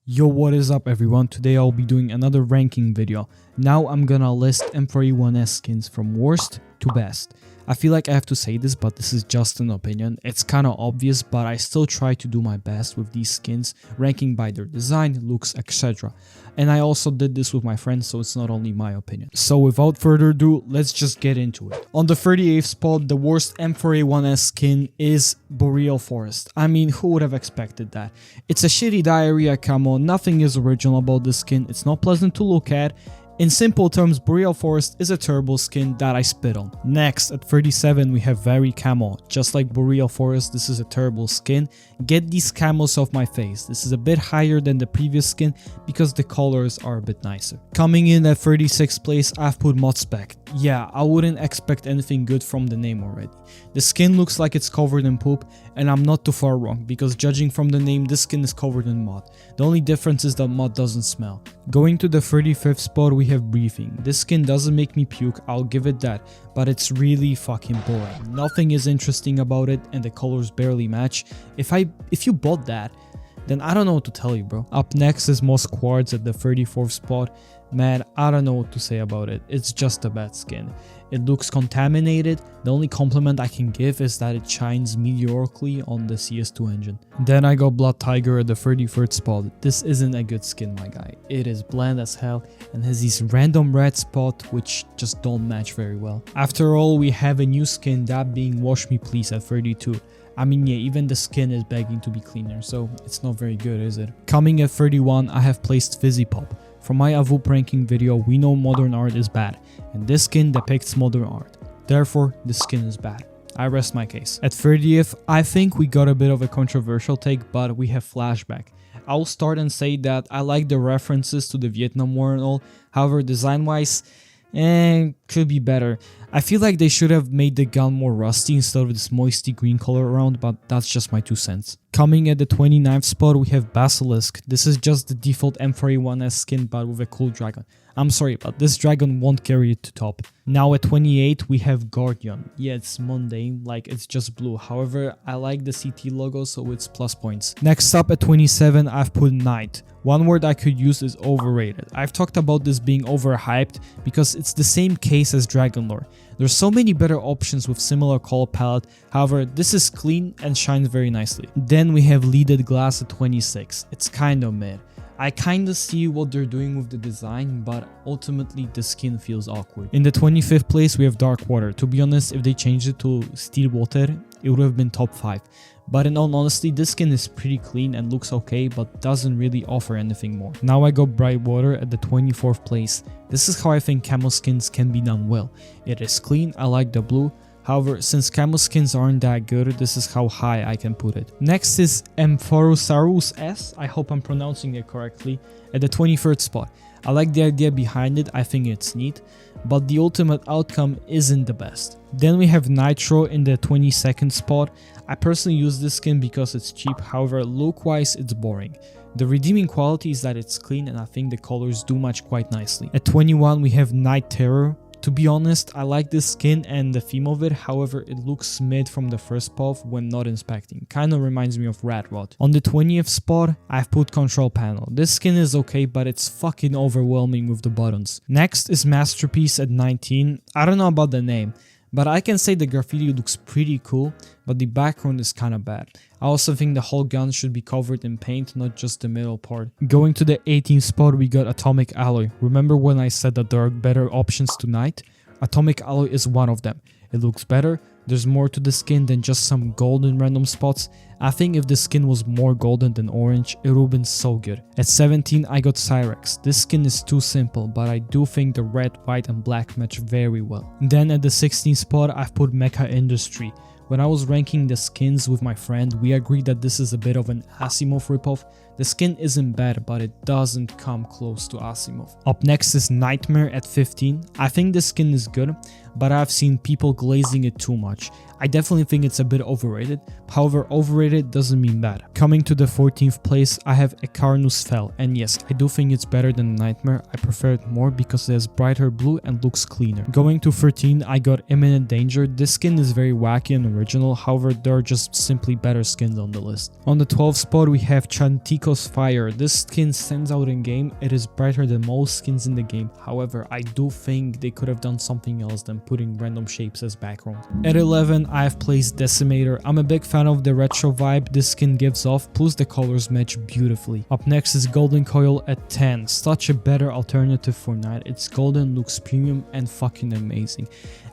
Yo, what is up everyone? Today I'll be doing another ranking video. Now I'm gonna list M4A1-S skins from worst to best. I feel like I have to say this, but this is just an opinion. It's kinda obvious, but I still try to do my best with these skins, ranking by their design, looks, etc. And I also did this with my friends, so it's not only my opinion. So without further ado, let's just get into it. On the 38th spot, the worst M4A1-S skin is Boreal Forest. I mean, who would have expected that? It's a shitty diarrhea camo, nothing is original about this skin, it's not pleasant to look at. In simple terms, Boreal Forest is a turbo skin that I spit on. Next, at 37, we have Very Camo. Just like Boreal Forest, this is a turbo skin. Get these camos off my face. This is a bit higher than the previous skin because the colors are a bit nicer. Coming in at 36th place, I've put Modspec. Yeah, I wouldn't expect anything good from the name already. The skin looks like it's covered in poop, and I'm not too far wrong because judging from the name, this skin is covered in mud. The only difference is that mud doesn't smell. Going to the 35th spot, we have Briefing. This skin doesn't make me puke, I'll give it that, but it's really fucking boring. Nothing is interesting about it and the colors barely match. If you bought that, then I don't know what to tell you, bro. Up next is Moss Quartz at the 34th spot. Man, I don't know what to say about it. It's just a bad skin. It looks contaminated. The only compliment I can give is that it shines mediocrely on the CS2 engine. Then I got Blood Tiger at the 33rd spot. This isn't a good skin, my guy. It is bland as hell and has these random red spots which just don't match very well. After all, we have a new skin, that being Wash Me Please at 32. I mean, yeah, even the skin is begging to be cleaner, so it's not very good, is it? Coming at 31, I have placed Fizzy Pop. From my AWP ranking video, we know modern art is bad, and this skin depicts modern art. Therefore, the skin is bad. I rest my case. At 30th, I think we got a bit of a controversial take, but we have Flashback. I'll start and say that I like the references to the Vietnam War and all, however, design-wise, could be better. I feel like they should have made the gun more rusty instead of this moisty green color around, but that's just my 2 cents. Coming at the 29th spot, we have Basilisk. This is just the default M4A1-S skin but with a cool dragon. I'm sorry, but this dragon won't carry it to top. Now at 28, we have Guardian. Yeah, it's mundane, like it's just blue. However, I like the CT logo, so it's plus points. Next up at 27, I've put Knight. One word I could use is overrated. I've talked about this being overhyped because it's the same case as Dragon Lore. There's so many better options with similar color palette, however this is clean and shines very nicely. Then we have Leaded Glass at 26, it's kinda mid. I kinda see what they're doing with the design, but ultimately the skin feels awkward. In the 25th place we have Dark Water. To be honest, if they changed it to Steel Water, it would have been top 5. But in all honesty, this skin is pretty clean and looks okay, but doesn't really offer anything more. Now I got Bright Water at the 24th place. This is how I think camo skins can be done well. It is clean, I like the blue. However, since camo skins aren't that good, this is how high I can put it. Next is M4A1-S, I hope I'm pronouncing it correctly, at the 23rd spot. I like the idea behind it, I think it's neat, but the ultimate outcome isn't the best. Then we have Nitro in the 22nd spot. I personally use this skin because it's cheap, however look wise it's boring. The redeeming quality is that it's clean and I think the colors do match quite nicely. At 21 we have Night Terror. To be honest, I like this skin and the theme of it, however it looks mid from the first puff when not inspecting. Kinda reminds me of Rat Rod. On the 20th spot, I've put Control Panel. This skin is okay, but it's fucking overwhelming with the buttons. Next is Masterpiece at 19. I don't know about the name, but I can say the graffiti looks pretty cool, but the background is kinda bad. I also think the whole gun should be covered in paint, not just the middle part. Going to the 18th spot, we got Atomic Alloy. Remember when I said that there are better options tonight? Atomic Alloy is one of them. It looks better, there's more to the skin than just some golden random spots. I think if the skin was more golden than orange, it would have been so good. At 17, I got Cyrex. This skin is too simple, but I do think the red, white and black match very well. Then at the 16th spot, I've put Mecha Industry. When I was ranking the skins with my friend, we agreed that this is a bit of an Asimov ripoff. The skin isn't bad, but it doesn't come close to Asimov. Up next is Nightmare at 15. I think the skin is good, but I've seen people glazing it too much. I definitely think it's a bit overrated, however overrated doesn't mean bad. Coming to the 14th place, I have Ekarnus Fell, and yes, I do think it's better than Nightmare. I prefer it more because it has brighter blue and looks cleaner. Going to 13, I got Imminent Danger. This skin is very wacky and original, however there are just simply better skins on the list. On the 12th spot we have Chantique Nico's Fire. This skin stands out in game. It is brighter than most skins in the game. However, I do think they could have done something else than putting random shapes as background. At 11, I have placed Decimator. I'm a big fan of the retro vibe this skin gives off, plus the colors match beautifully. Up next is Golden Coil at 10. Such a better alternative for night. It's golden, looks premium and fucking amazing.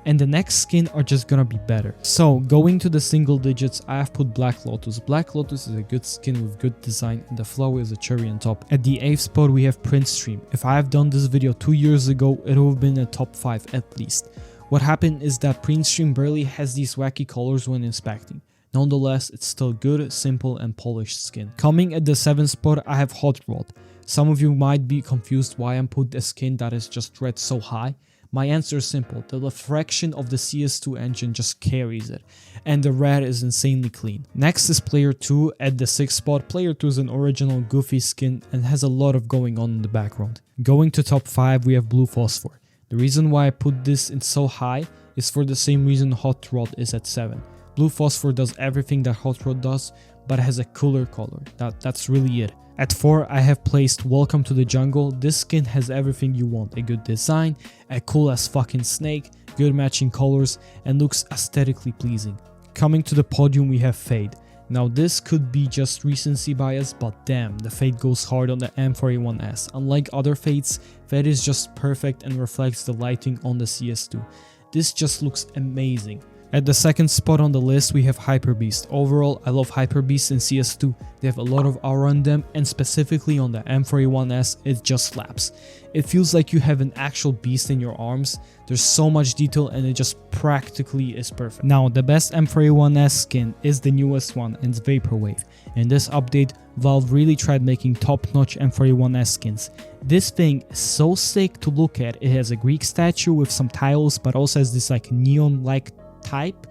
And the next skin are just gonna be better. So going to the single digits, I have put Black Lotus. Black Lotus is a good skin with good design and the flower is a cherry on top. At the 8th spot we have Prince Stream. If I have done this video 2 years ago, it would have been a top 5 at least. What happened is that Prince Stream barely has these wacky colors when inspecting. Nonetheless, it's still good, simple and polished skin. Coming at the 7th spot, I have Hot Rod. Some of you might be confused why I'm put a skin that is just red so high. My answer is simple, the refraction of the CS2 engine just carries it, and the red is insanely clean. Next is Player 2 at the 6th spot. Player 2 is an original goofy skin and has a lot of going on in the background. Going to top 5 we have Blue Phosphor. The reason why I put this in so high is for the same reason Hot Rod is at 7. Blue Phosphor does everything that Hot Rod does, but has a cooler color. That's really it. At 4, I have placed Welcome to the Jungle. This skin has everything you want. A good design, a cool as fucking snake, good matching colors, and looks aesthetically pleasing. Coming to the podium we have Fade. Now this could be just recency bias, but damn, the Fade goes hard on the M4A1-S. Unlike other Fades, Fade is just perfect and reflects the lighting on the CS2. This just looks amazing. At the 2nd spot on the list we have Hyper Beast. Overall, I love Hyper Beast in CS2. They have a lot of aura on them, and specifically on the M4A1-S, it just slaps. It feels like you have an actual beast in your arms. There's so much detail and it just practically is perfect. Now, the best M4A1-S skin is the newest one, and it's Vaporwave. In this update, Valve really tried making top-notch M4A1-S skins. This thing is so sick to look at. It has a Greek statue with some tiles, but also has this like neon-like type.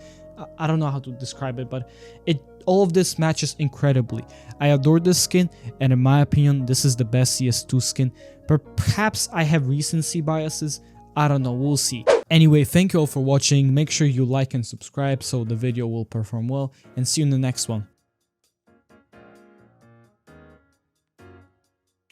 I don't know how to describe it, but all of this matches incredibly. I adore this skin, and in my opinion this is the best CS2 skin, but perhaps I have recency biases. I don't know, we'll see. Anyway, thank you all for watching. Make sure you like and subscribe so the video will perform well, and see you in the next one.